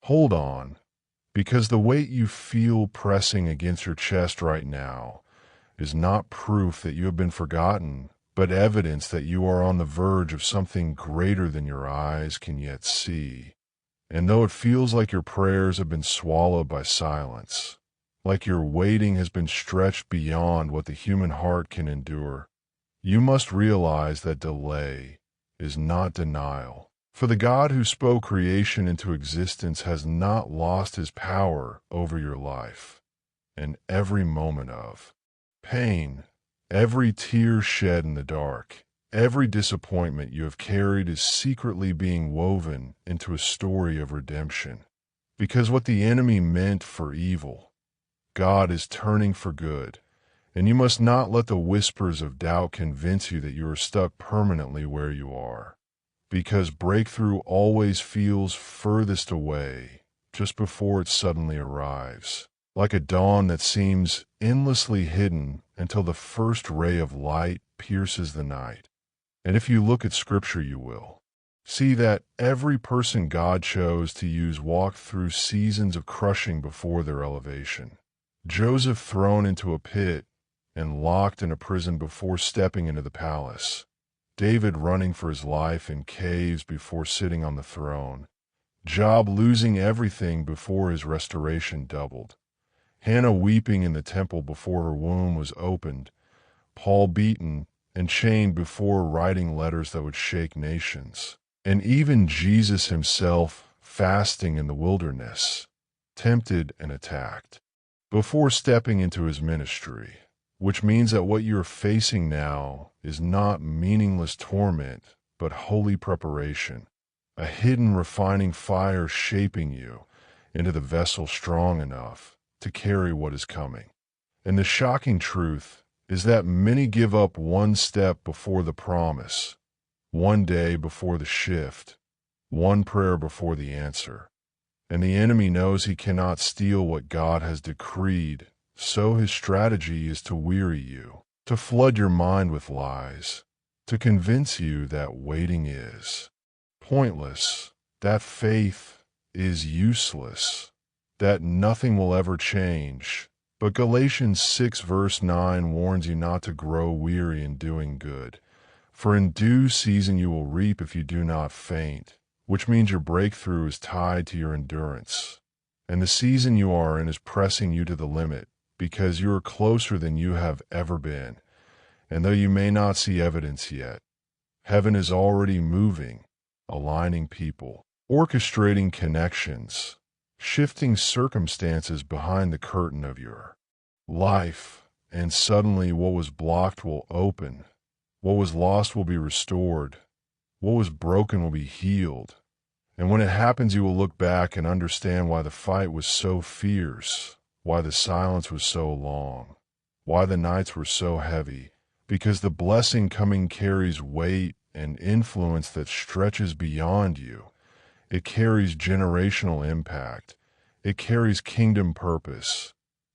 Hold on, because the weight you feel pressing against your chest right now is not proof that you have been forgotten, but evidence that you are on the verge of something greater than your eyes can yet see. And though it feels like your prayers have been swallowed by silence, like your waiting has been stretched beyond what the human heart can endure, you must realize that delay is not denial. For the God who spoke creation into existence has not lost his power over your life. And every moment of pain, every tear shed in the dark, every disappointment you have carried is secretly being woven into a story of redemption. Because what the enemy meant for evil, God is turning for good. And you must not let the whispers of doubt convince you that you are stuck permanently where you are. Because breakthrough always feels furthest away just before it suddenly arrives, like a dawn that seems endlessly hidden until the first ray of light pierces the night. And if you look at Scripture, you will see that every person God chose to use walked through seasons of crushing before their elevation. Joseph thrown into a pit and locked in a prison before stepping into the palace. David running for his life in caves before sitting on the throne. Job losing everything before his restoration doubled. Hannah weeping in the temple before her womb was opened. Paul beaten and chained before writing letters that would shake nations. And even Jesus himself fasting in the wilderness, tempted and attacked, before stepping into his ministry. Which means that what you're facing now is not meaningless torment, but holy preparation, a hidden refining fire shaping you into the vessel strong enough to carry what is coming. And the shocking truth is that many give up one step before the promise, one day before the shift, one prayer before the answer. And the enemy knows he cannot steal what God has decreed. So his strategy is to weary you, to flood your mind with lies, to convince you that waiting is pointless, that faith is useless, that nothing will ever change. But Galatians 6 verse 9 warns you not to grow weary in doing good, for in due season you will reap if you do not faint, which means your breakthrough is tied to your endurance. And the season you are in is pressing you to the limit, because you are closer than you have ever been. And though you may not see evidence yet, heaven is already moving, aligning people, orchestrating connections, shifting circumstances behind the curtain of your life. And suddenly what was blocked will open, what was lost will be restored, what was broken will be healed. And when it happens, you will look back and understand why the fight was so fierce, why the silence was so long, why the nights were so heavy, because the blessing coming carries weight and influence that stretches beyond you. It carries generational impact. It carries kingdom purpose.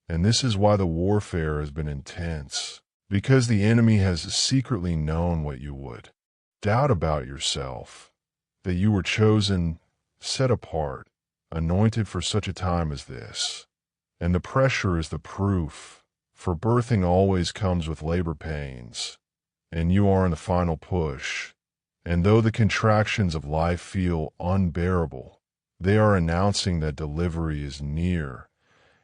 And this is why the warfare has been intense, because the enemy has secretly known what you would doubt about yourself, that you were chosen, set apart, anointed for such a time as this. And the pressure is the proof, for birthing always comes with labor pains, and you are in the final push. And though the contractions of life feel unbearable, they are announcing that delivery is near,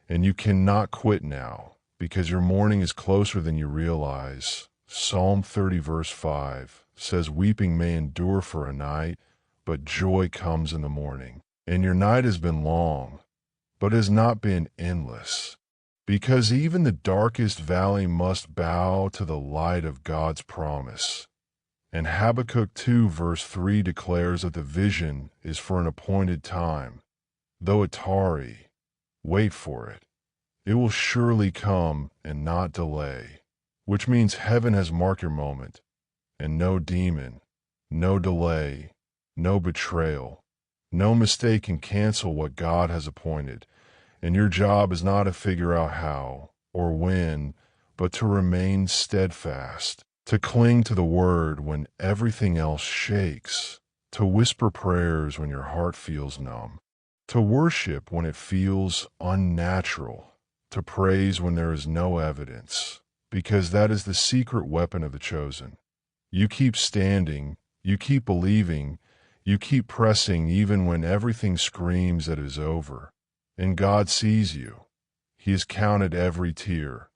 and you cannot quit now, because your morning is closer than you realize. Psalm 30 verse 5 says, "Weeping may endure for a night, but joy comes in the morning." And your night has been long, but has not been endless, because even the darkest valley must bow to the light of God's promise. And Habakkuk 2 verse 3 declares that the vision is for an appointed time. Though it tarry, wait for it. It will surely come and not delay, which means heaven has marked your moment, and no demon, no delay, no betrayal, no mistake can cancel what God has appointed. And your job is not to figure out how or when, but to remain steadfast, to cling to the word when everything else shakes, to whisper prayers when your heart feels numb, to worship when it feels unnatural, to praise when there is no evidence, because that is the secret weapon of the chosen. You keep standing, you keep believing, you keep pressing even when everything screams that it is over. And God sees you. He has counted every tear.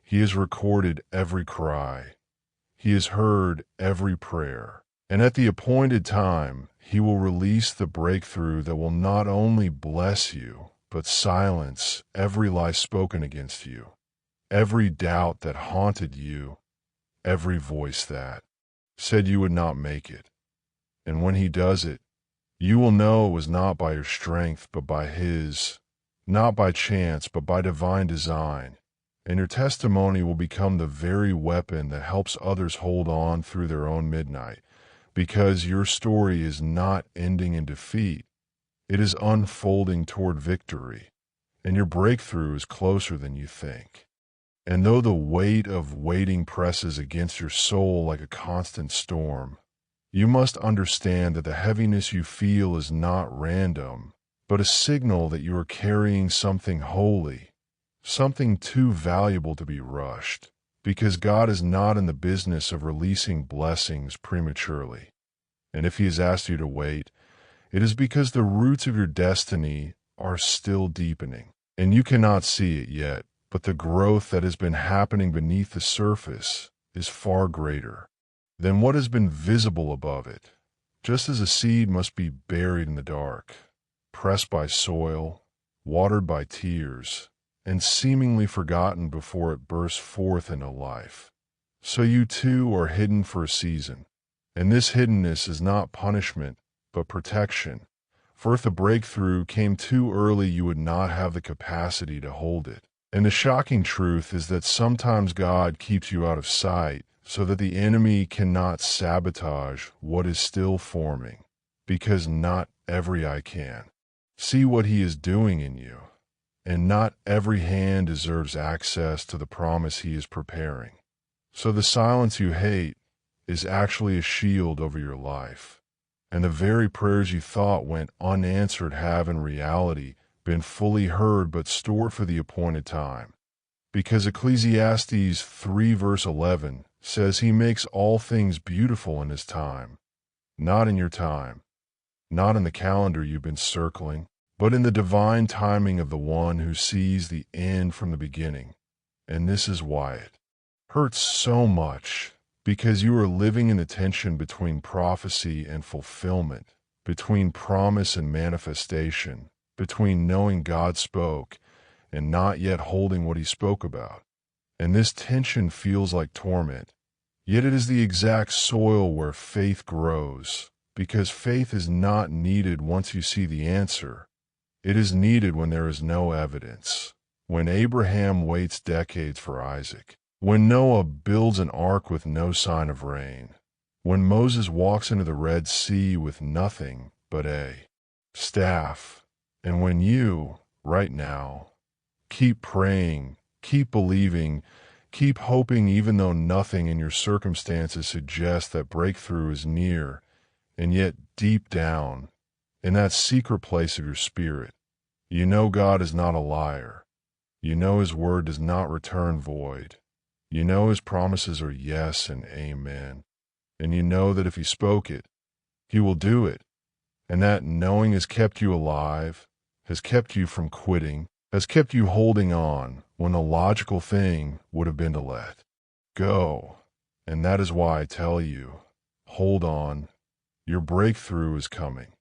He has recorded every cry. He has heard every prayer. And at the appointed time, He will release the breakthrough that will not only bless you, but silence every lie spoken against you, every doubt that haunted you, every voice that said you would not make it. And when He does it, you will know it was not by your strength, but by His, not by chance, but by divine design. And your testimony will become the very weapon that helps others hold on through their own midnight, because your story is not ending in defeat. It is unfolding toward victory, and your breakthrough is closer than you think. And though the weight of waiting presses against your soul like a constant storm, you must understand that the heaviness you feel is not random, but a signal that you are carrying something holy, something too valuable to be rushed, because God is not in the business of releasing blessings prematurely. And if He has asked you to wait, it is because the roots of your destiny are still deepening, and you cannot see it yet, but the growth that has been happening beneath the surface is far greater than what has been visible above it. Just as a seed must be buried in the dark, pressed by soil, watered by tears, and seemingly forgotten before it bursts forth into life, so you too are hidden for a season. And this hiddenness is not punishment, but protection. For if the breakthrough came too early, you would not have the capacity to hold it. And the shocking truth is that sometimes God keeps you out of sight so that the enemy cannot sabotage what is still forming, because not every eye can see what He is doing in you, and not every hand deserves access to the promise He is preparing. So the silence you hate is actually a shield over your life, and the very prayers you thought went unanswered have in reality been fully heard but stored for the appointed time. Because Ecclesiastes 3 verse 11 says He makes all things beautiful in His time, not in your time, not in the calendar you've been circling, but in the divine timing of the one who sees the end from the beginning. And this is why it hurts so much, because you are living in the tension between prophecy and fulfillment, between promise and manifestation, between knowing God spoke and not yet holding what He spoke about. And this tension feels like torment, yet it is the exact soil where faith grows, because faith is not needed once you see the answer. It is needed when there is no evidence, when Abraham waits decades for Isaac, when Noah builds an ark with no sign of rain, when Moses walks into the Red Sea with nothing but a staff, and when you, right now, keep praying, keep believing, keep hoping even though nothing in your circumstances suggests that breakthrough is near, and yet deep down, in that secret place of your spirit, you know God is not a liar. You know His word does not return void. You know His promises are yes and amen. And you know that if He spoke it, He will do it. And that knowing has kept you alive, has kept you from quitting, has kept you holding on when the logical thing would have been to let go. And that is why I tell you, hold on. Your breakthrough is coming.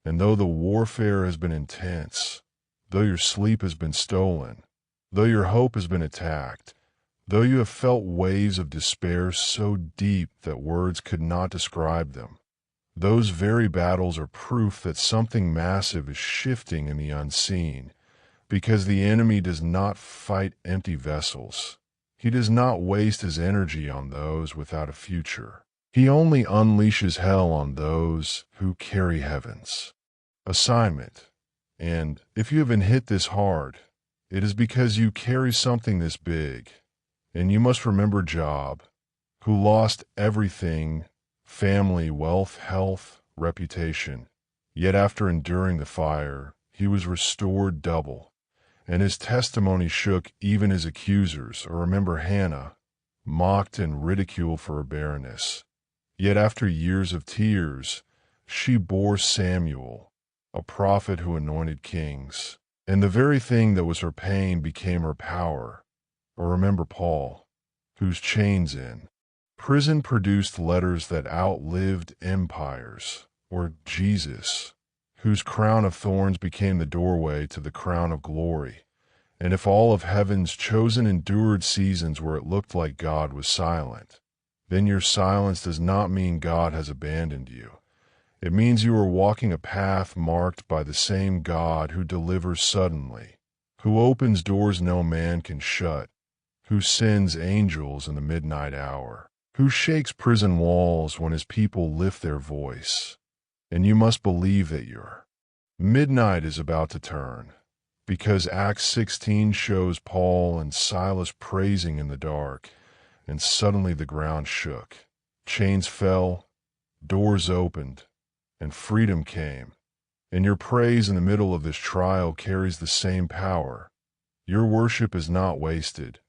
And though the warfare has been intense, though your sleep has been stolen, though your hope has been attacked, though you have felt waves of despair so deep that words could not describe them, those very battles are proof that something massive is shifting in the unseen, because the enemy does not fight empty vessels. He does not waste his energy on those without a future. He only unleashes hell on those who carry heaven's assignment. And if you have been hit this hard, it is because you carry something this big. And you must remember Job, who lost everything, family, wealth, health, reputation. Yet after enduring the fire, he was restored double, and his testimony shook even his accusers. Or remember Hannah, mocked and ridiculed for her barrenness. Yet after years of tears, she bore Samuel, a prophet who anointed kings. And the very thing that was her pain became her power. Or remember Paul, whose chains in prison produced letters that outlived empires. Or Jesus, whose crown of thorns became the doorway to the crown of glory. And if all of heaven's chosen endured seasons where it looked like God was silent, then your silence does not mean God has abandoned you. It means you are walking a path marked by the same God who delivers suddenly, who opens doors no man can shut, who sends angels in the midnight hour, who shakes prison walls when his people lift their voice. And you must believe that your midnight is about to turn, because Acts 16 shows Paul and Silas praising in the dark, and suddenly the ground shook. Chains fell, doors opened, and freedom came. And your praise in the middle of this trial carries the same power. Your worship is not wasted.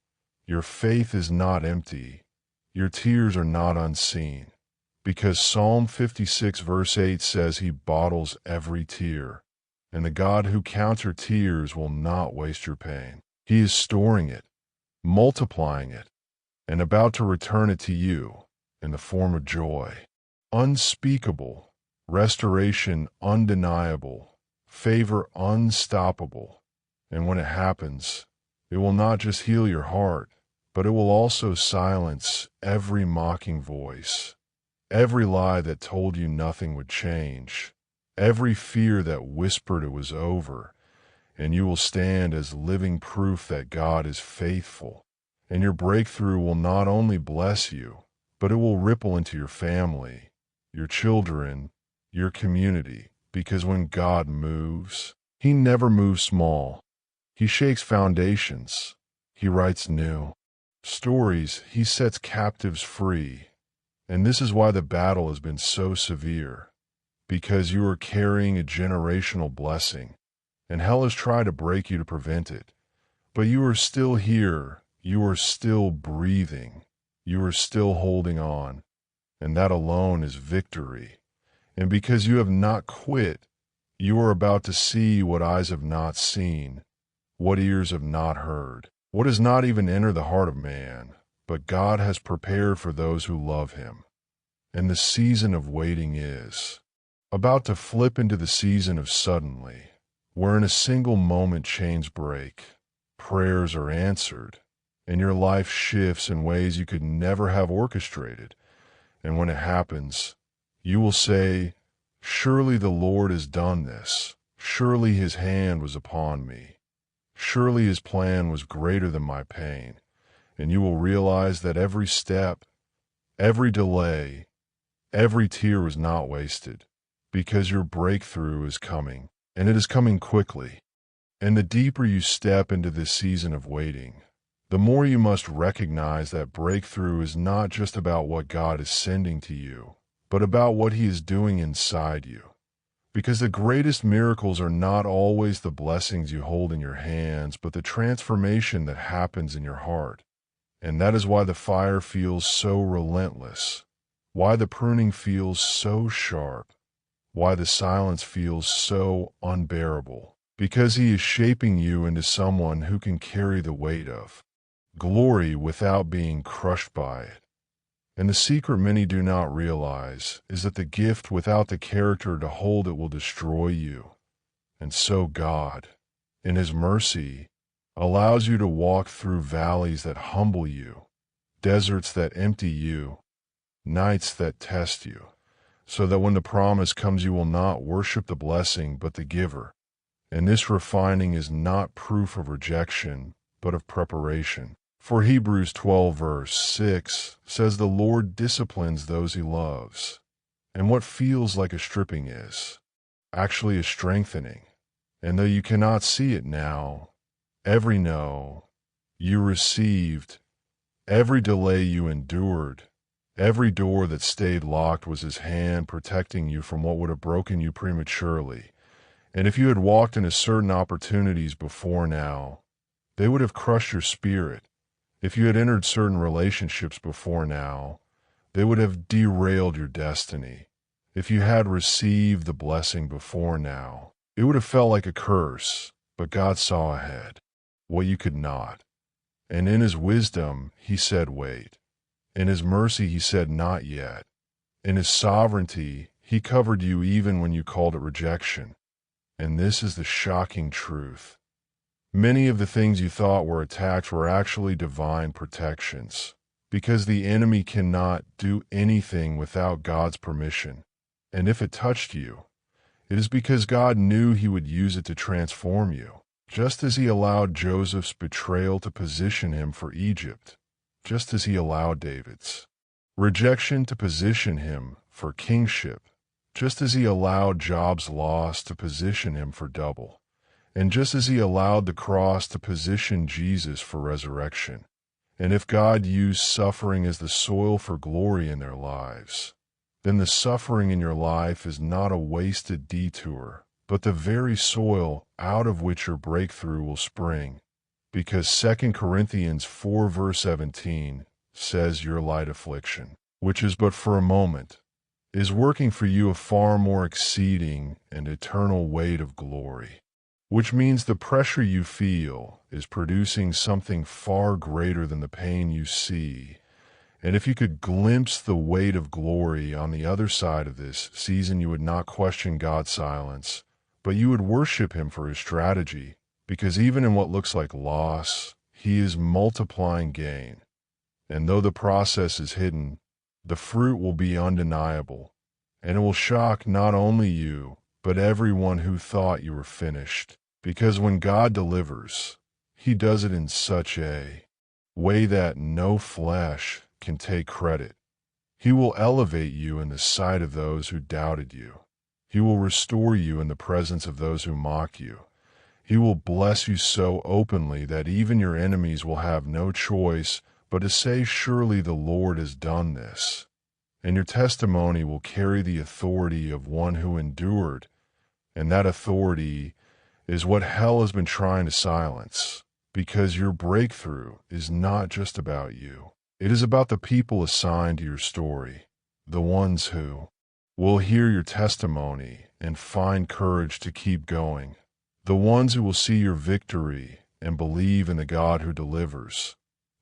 Your faith is not empty. Your tears are not unseen. Because Psalm 56 verse 8 says he bottles every tear. And the God who counts your tears will not waste your pain. He is storing it, multiplying it, and about to return it to you in the form of joy. Unspeakable, restoration undeniable, favor unstoppable. And when it happens, it will not just heal your heart, but it will also silence every mocking voice, every lie that told you nothing would change, every fear that whispered it was over, and you will stand as living proof that God is faithful. And your breakthrough will not only bless you, but it will ripple into your family, your children, your community, because when God moves, he never moves small. He shakes foundations. He writes new stories. He sets captives free. And this is why the battle has been so severe, because you are carrying a generational blessing, and hell has tried to break you to prevent it. But you are still here. You are still breathing. You are still holding on. And that alone is victory. And because you have not quit, you are about to see what eyes have not seen, what ears have not heard, what has not even entered the heart of man, but God has prepared for those who love him. And the season of waiting is about to flip into the season of suddenly, where in a single moment chains break, prayers are answered, and your life shifts in ways you could never have orchestrated. And when it happens, you will say, "Surely the Lord has done this. Surely his hand was upon me. Surely his plan was greater than my pain." And you will realize that every step, every delay, every tear was not wasted, because your breakthrough is coming, and it is coming quickly. And the deeper you step into this season of waiting, the more you must recognize that breakthrough is not just about what God is sending to you, but about what he is doing inside you. Because the greatest miracles are not always the blessings you hold in your hands, but the transformation that happens in your heart. And that is why the fire feels so relentless, why the pruning feels so sharp, why the silence feels so unbearable. Because he is shaping you into someone who can carry the weight of glory without being crushed by it. And the secret many do not realize is that the gift without the character to hold it will destroy you. And so God, in his mercy, allows you to walk through valleys that humble you, deserts that empty you, nights that test you, so that when the promise comes you will not worship the blessing but the giver. And this refining is not proof of rejection, but of preparation. For Hebrews 12 verse 6 says the Lord disciplines those he loves. And what feels like a stripping is actually a strengthening. And though you cannot see it now, every no you received, every delay you endured, every door that stayed locked was his hand protecting you from what would have broken you prematurely. And if you had walked into certain opportunities before now, they would have crushed your spirit. If you had entered certain relationships before now, they would have derailed your destiny. If you had received the blessing before now, it would have felt like a curse, but God saw ahead, what you could not. And in his wisdom, he said, wait. In his mercy, he said, not yet. In his sovereignty, he covered you even when you called it rejection. And this is the shocking truth. Many of the things you thought were attacks were actually divine protections, because the enemy cannot do anything without God's permission. And if it touched you, it is because God knew he would use it to transform you, just as he allowed Joseph's betrayal to position him for Egypt, just as he allowed David's rejection to position him for kingship, just as he allowed Job's loss to position him for double, and just as he allowed the cross to position Jesus for resurrection. And if God used suffering as the soil for glory in their lives, then the suffering in your life is not a wasted detour, but the very soil out of which your breakthrough will spring. Because 2 Corinthians 4 verse 17 says your light affliction, which is but for a moment, is working for you a far more exceeding and eternal weight of glory. Which means the pressure you feel is producing something far greater than the pain you see. And if you could glimpse the weight of glory on the other side of this season, you would not question God's silence, but you would worship him for his strategy, because even in what looks like loss, he is multiplying gain. And though the process is hidden, the fruit will be undeniable, and it will shock not only you, but everyone who thought you were finished. Because when God delivers, he does it in such a way that no flesh can take credit. He will elevate you in the sight of those who doubted you. He will restore you in the presence of those who mock you. He will bless you so openly that even your enemies will have no choice but to say, surely the Lord has done this. And your testimony will carry the authority of one who endured, and that authority is what hell has been trying to silence, because your breakthrough is not just about you. It is about the people assigned to your story, the ones who will hear your testimony and find courage to keep going, the ones who will see your victory and believe in the God who delivers,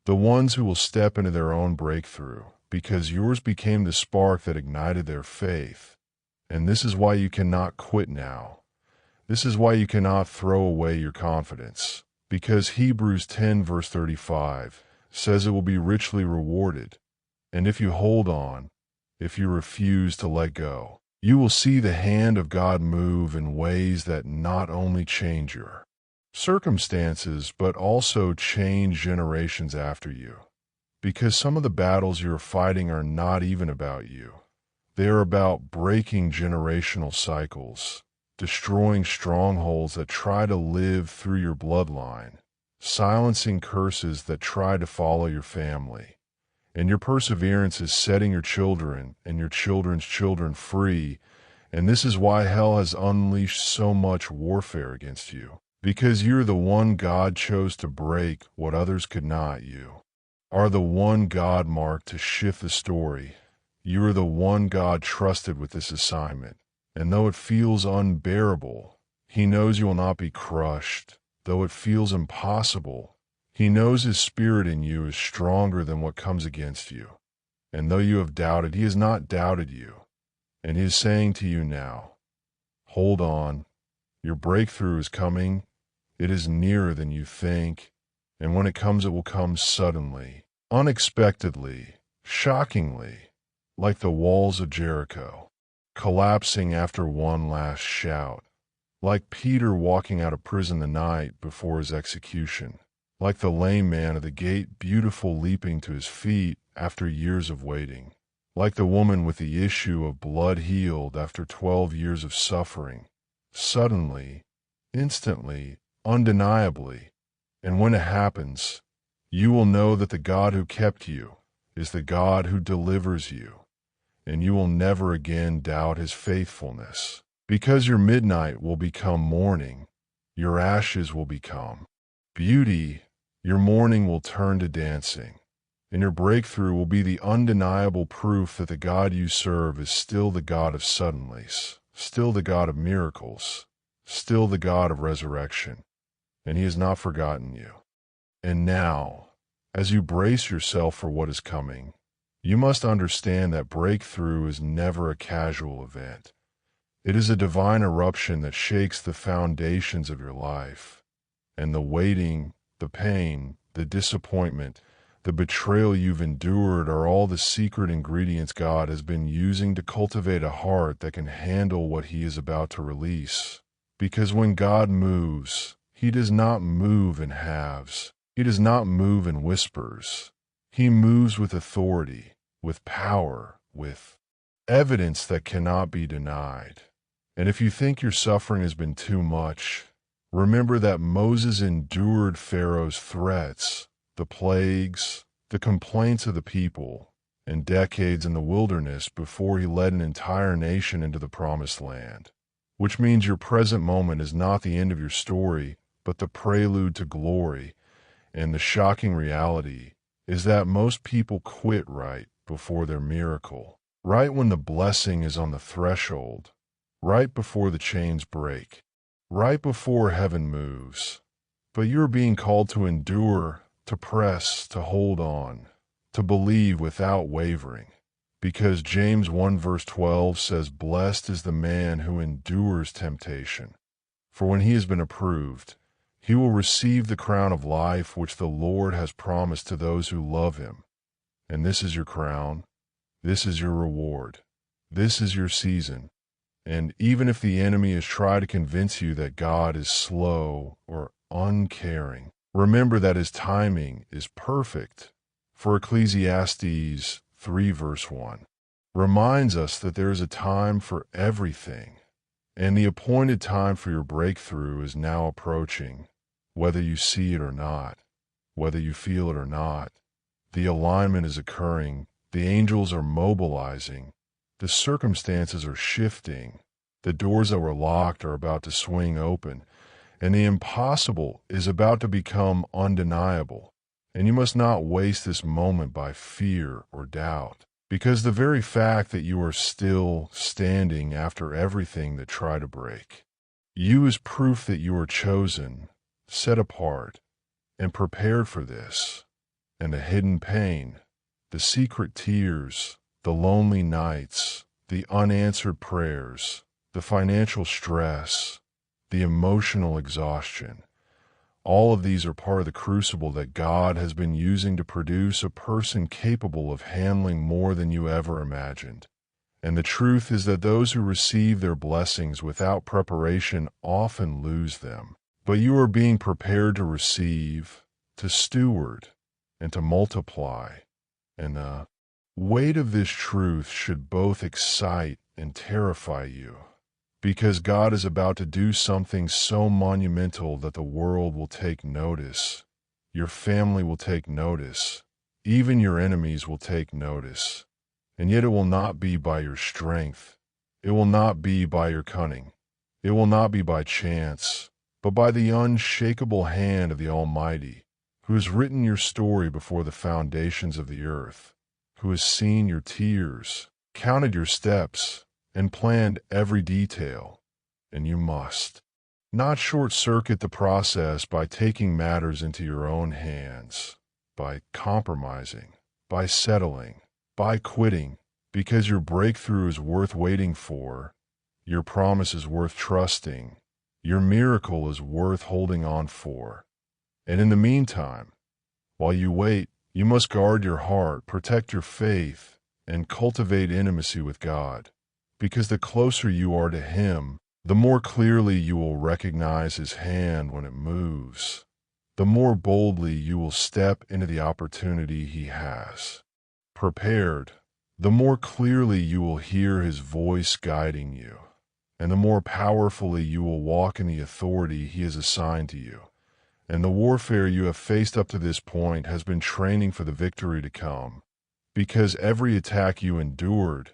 the ones who will step into their own breakthrough, because yours became the spark that ignited their faith. And this is why you cannot quit now. This is why you cannot throw away your confidence, because Hebrews 10 verse 35 says it will be richly rewarded. And if you hold on, if you refuse to let go, you will see the hand of God move in ways that not only change your circumstances, but also change generations after you. Because some of the battles you're fighting are not even about you. They are about breaking generational cycles, destroying strongholds that try to live through your bloodline, silencing curses that try to follow your family. And your perseverance is setting your children and your children's children free. And this is why hell has unleashed so much warfare against you. Because you're the one God chose to break what others could not. You are the one God marked to shift the story. You are the one God trusted with this assignment. And though it feels unbearable, he knows you will not be crushed. Though it feels impossible, he knows his spirit in you is stronger than what comes against you. And though you have doubted, he has not doubted you. And he is saying to you now, hold on, your breakthrough is coming. It is nearer than you think. And when it comes, it will come suddenly, unexpectedly, shockingly, like the walls of Jericho, collapsing after one last shout, like Peter walking out of prison the night before his execution, like the lame man at the gate, beautiful, leaping to his feet after years of waiting, like the woman with the issue of blood healed after 12 years of suffering, suddenly, instantly, undeniably. And when it happens, you will know that the God who kept you is the God who delivers you, and you will never again doubt his faithfulness, Because your midnight will become morning, your ashes will become beauty, your mourning will turn to dancing, and your breakthrough will be the undeniable proof that the God you serve is still the God of suddenlies, still the God of miracles, still the God of resurrection, and he has not forgotten you. And now, as you brace yourself for what is coming, you must understand that breakthrough is never a casual event. It is a divine eruption that shakes the foundations of your life. And the waiting, the pain, the disappointment, the betrayal you've endured are all the secret ingredients God has been using to cultivate a heart that can handle what he is about to release. Because when God moves, he does not move in halves. He does not move in whispers. He moves with authority, with power, with evidence that cannot be denied. And if you think your suffering has been too much, remember that Moses endured Pharaoh's threats, the plagues, the complaints of the people, and decades in the wilderness before he led an entire nation into the promised land. Which means your present moment is not the end of your story, but the prelude to glory. And the shocking reality is that most people quit right before their miracle, right when the blessing is on the threshold, right before the chains break, right before heaven moves. But you're being called to endure, to press, to hold on, to believe without wavering. Because James 1 verse 12 says, "Blessed is the man who endures temptation, for when he has been approved, he will receive the crown of life which the Lord has promised to those who love him." And this is your crown. This is your reward. This is your season. And even if the enemy has tried to convince you that God is slow or uncaring, remember that his timing is perfect. For Ecclesiastes 3 verse 1 reminds us that there is a time for everything, and the appointed time for your breakthrough is now approaching, whether you see it or not, whether you feel it or not. The alignment is occurring, the angels are mobilizing, the circumstances are shifting, the doors that were locked are about to swing open, and the impossible is about to become undeniable. And you must not waste this moment by fear or doubt, because the very fact that you are still standing after everything that tried to break you is proof that you are chosen, set apart, and prepared for this. And the hidden pain, the secret tears, the lonely nights, the unanswered prayers, the financial stress, the emotional exhaustion, all of these are part of the crucible that God has been using to produce a person capable of handling more than you ever imagined. And the truth is that those who receive their blessings without preparation often lose them. But you are being prepared to receive, to steward, and to multiply. And the weight of this truth should both excite and terrify you, because God is about to do something so monumental that the world will take notice. Your family will take notice. Even your enemies will take notice. And yet it will not be by your strength. It will not be by your cunning. It will not be by chance, but by the unshakable hand of the Almighty, who has written your story before the foundations of the earth, who has seen your tears, counted your steps, and planned every detail. And you must not short-circuit the process by taking matters into your own hands, by compromising, by settling, by quitting, because your breakthrough is worth waiting for, your promise is worth trusting, your miracle is worth holding on for. And in the meantime, while you wait, you must guard your heart, protect your faith, and cultivate intimacy with God. Because the closer you are to him, the more clearly you will recognize his hand when it moves. The more boldly you will step into the opportunity he has prepared. The more clearly you will hear his voice guiding you, and the more powerfully you will walk in the authority he has assigned to you. And the warfare you have faced up to this point has been training for the victory to come, because every attack you endured,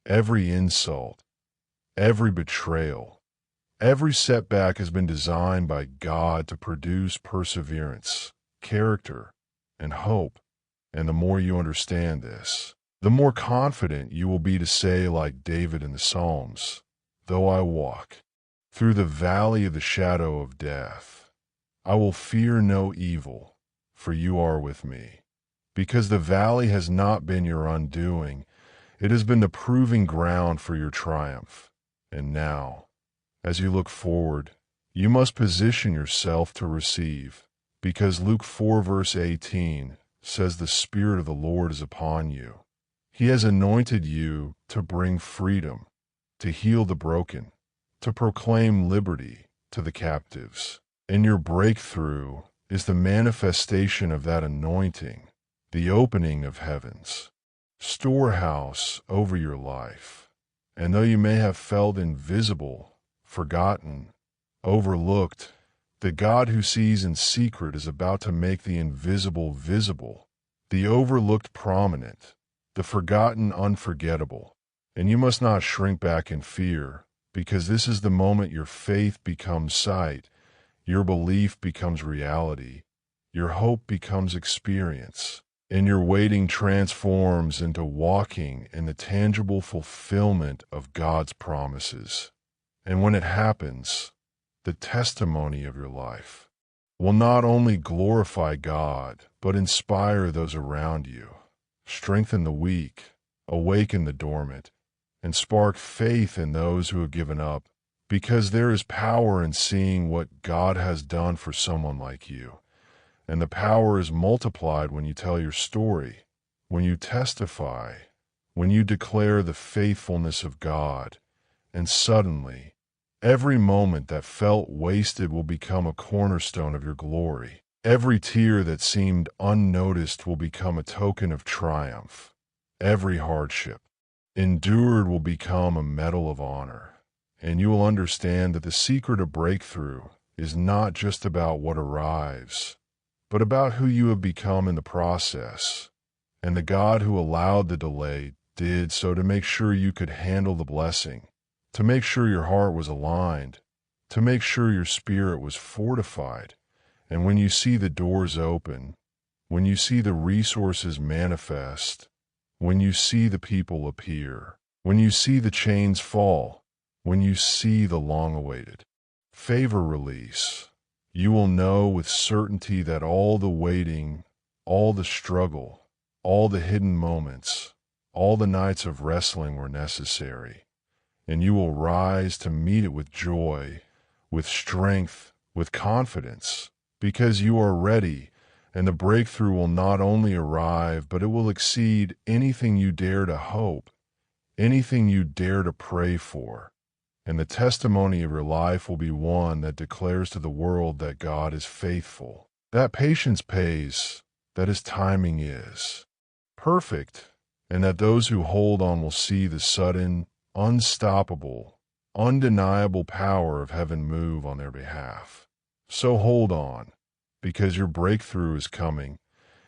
every insult, every betrayal. Every setback has been designed by God to produce perseverance, character, and hope. And the more you understand this, the more confident you will be to say, like David in the Psalms, "Though I walk through the valley of the shadow of death, I will fear no evil, for you are with me." Because the valley has not been your undoing, it has been the proving ground for your triumph. And now, as you look forward, you must position yourself to receive, because Luke 4 verse 18 says the Spirit of the Lord is upon you. He has anointed you to bring freedom, to heal the broken, to proclaim liberty to the captives. And your breakthrough is the manifestation of that anointing, the opening of heaven's storehouse over your life. And though you may have felt invisible, forgotten, overlooked, the God who sees in secret is about to make the invisible visible, the overlooked prominent, the forgotten unforgettable. And you must not shrink back in fear, because this is the moment your faith becomes sight, your belief becomes reality, your hope becomes experience, and your waiting transforms into walking in the tangible fulfillment of God's promises. And when it happens, the testimony of your life will not only glorify God, but inspire those around you, strengthen the weak, awaken the dormant, and spark faith in those who have given up, because there is power in seeing what God has done for someone like you. And the power is multiplied when you tell your story, when you testify, when you declare the faithfulness of God, and suddenly, every moment that felt wasted will become a cornerstone of your glory. Every tear that seemed unnoticed will become a token of triumph. Every hardship endured will become a medal of honor. And you will understand that the secret of breakthrough is not just about what arrives, but about who you have become in the process. And the God who allowed the delay did so to make sure you could handle the blessing, to make sure your heart was aligned, to make sure your spirit was fortified. And when you see the doors open, when you see the resources manifest, when you see the people appear, when you see the chains fall, when you see the long-awaited favor release, you will know with certainty that all the waiting, all the struggle, all the hidden moments, all the nights of wrestling were necessary. And you will rise to meet it with joy, with strength, with confidence, because you are ready, and the breakthrough will not only arrive, but it will exceed anything you dare to hope, anything you dare to pray for. And the testimony of your life will be one that declares to the world that God is faithful, that patience pays, that His timing is perfect, and that those who hold on will see the sudden, unstoppable, undeniable power of heaven move on their behalf. So hold on, because your breakthrough is coming,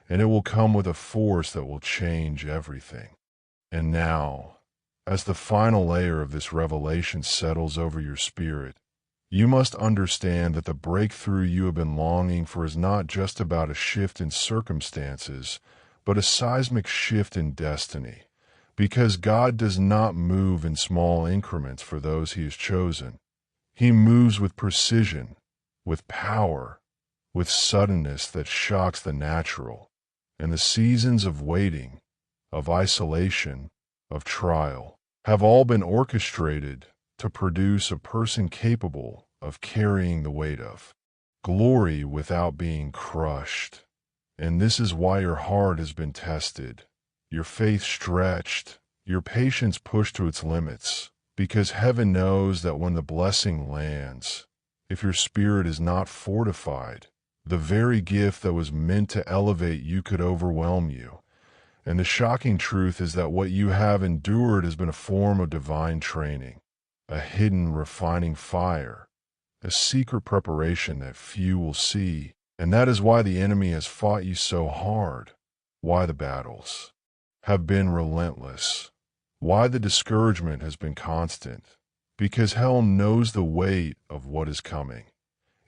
and it will come with a force that will change everything. And now, as the final layer of this revelation settles over your spirit, you must understand that the breakthrough you have been longing for is not just about a shift in circumstances, but a seismic shift in destiny. Because God does not move in small increments for those He has chosen. He moves with precision, with power, with suddenness that shocks the natural. And the seasons of waiting, of isolation, of trial, have all been orchestrated to produce a person capable of carrying the weight of glory without being crushed. And this is why your heart has been tested, your faith stretched, your patience pushed to its limits, because heaven knows that when the blessing lands, if your spirit is not fortified, the very gift that was meant to elevate you could overwhelm you. And the shocking truth is that what you have endured has been a form of divine training, a hidden refining fire, a secret preparation that few will see. And that is why the enemy has fought you so hard, why the battles have been relentless, why the discouragement has been constant, because hell knows the weight of what is coming.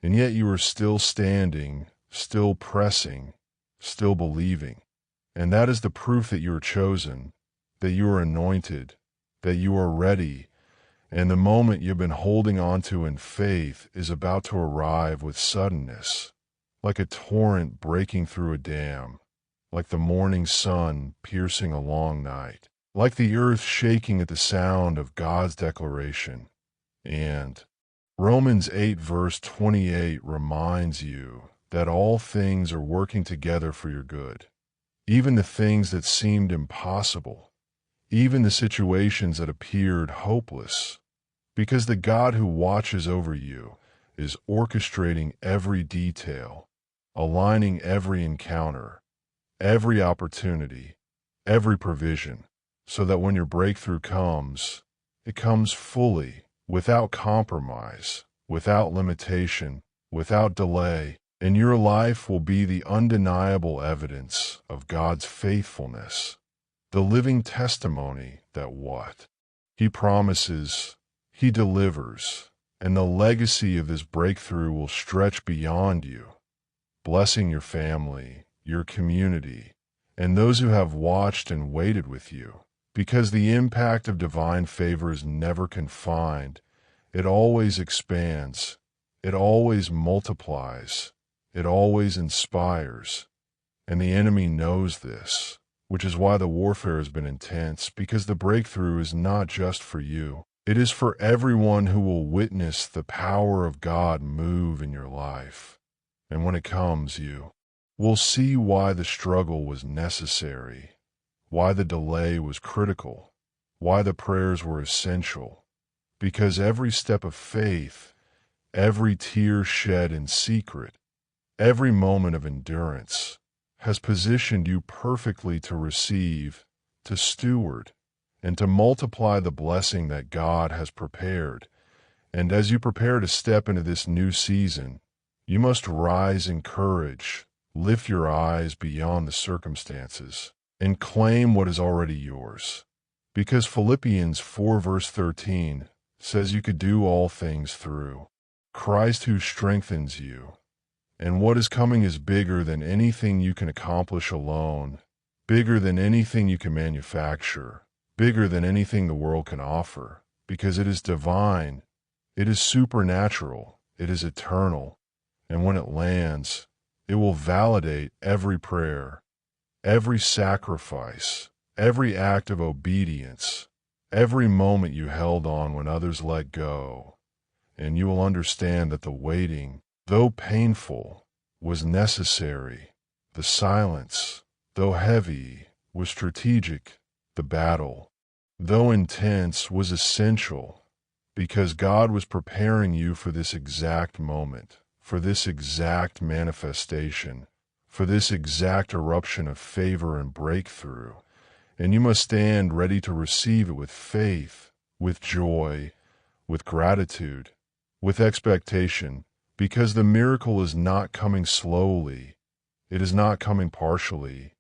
And yet you are still standing, still pressing, still believing. And that is the proof that you are chosen, that you are anointed, that you are ready, and the moment you've been holding on to in faith is about to arrive with suddenness, like a torrent breaking through a dam, like the morning sun piercing a long night, like the earth shaking at the sound of God's declaration. And Romans 8 verse 28 reminds you that all things are working together for your good, even the things that seemed impossible, even the situations that appeared hopeless, because the God who watches over you is orchestrating every detail, aligning every encounter, every opportunity, every provision, so that when your breakthrough comes, it comes fully, without compromise, without limitation, without delay, and your life will be the undeniable evidence of God's faithfulness, the living testimony that what He promises, He delivers, and the legacy of this breakthrough will stretch beyond you, blessing your family, your community, and those who have watched and waited with you, because the impact of divine favor is never confined. It always expands. It always multiplies. It always inspires. And the enemy knows this, which is why the warfare has been intense, because the breakthrough is not just for you. It is for everyone who will witness the power of God move in your life. And when it comes, you will see why the struggle was necessary, why the delay was critical, why the prayers were essential. Because every step of faith, every tear shed in secret, every moment of endurance has positioned you perfectly to receive, to steward, and to multiply the blessing that God has prepared. And as you prepare to step into this new season, you must rise in courage, lift your eyes beyond the circumstances, and claim what is already yours. Because Philippians 4 verse 13 says you could do all things through Christ who strengthens you. And what is coming is bigger than anything you can accomplish alone, bigger than anything you can manufacture, bigger than anything the world can offer, because it is divine, it is supernatural, it is eternal, and when it lands, it will validate every prayer, every sacrifice, every act of obedience, every moment you held on when others let go, and you will understand that the waiting, though painful, was necessary. The silence, though heavy, was strategic. The battle, though intense, was essential, because God was preparing you for this exact moment, for this exact manifestation, for this exact eruption of favor and breakthrough. And you must stand ready to receive it with faith, with joy, with gratitude, with expectation, because the miracle is not coming slowly. It is not coming partially.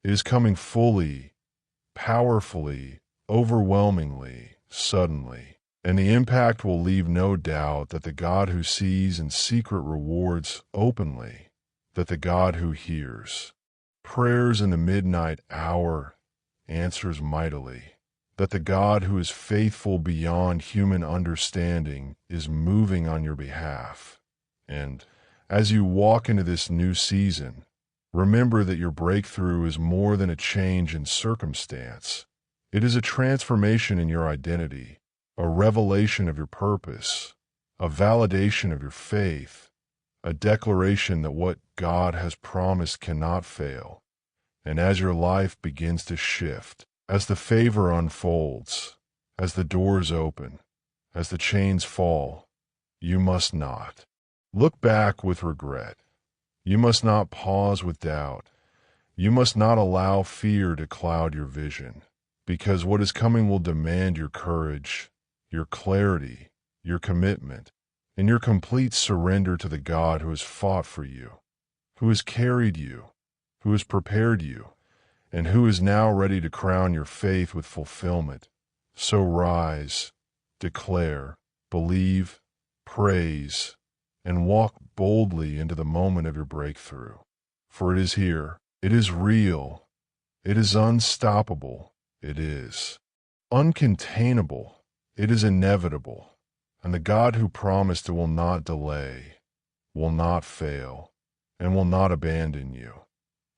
It is coming fully, powerfully, overwhelmingly, suddenly. And the impact will leave no doubt that the God who sees in secret rewards openly, that the God who hears prayers in the midnight hour answers mightily, that the God who is faithful beyond human understanding is moving on your behalf. And as you walk into this new season, remember that your breakthrough is more than a change in circumstance. It is a transformation in your identity, a revelation of your purpose, a validation of your faith, a declaration that what God has promised cannot fail. And as your life begins to shift, as the favor unfolds, as the doors open, as the chains fall, you must not look back with regret. You must not pause with doubt. You must not allow fear to cloud your vision, because what is coming will demand your courage, your clarity, your commitment, and your complete surrender to the God who has fought for you, who has carried you, who has prepared you, and who is now ready to crown your faith with fulfillment. So rise, declare, believe, praise, and walk boldly into the moment of your breakthrough. For it is here. It is real. It is unstoppable. It is uncontainable. It is inevitable. And the God who promised it will not delay, will not fail, and will not abandon you.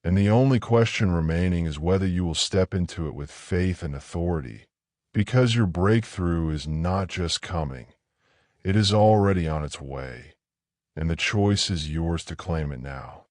And the only question remaining is whether you will step into it with faith and authority, because your breakthrough is not just coming, it is already on its way, and the choice is yours to claim it now.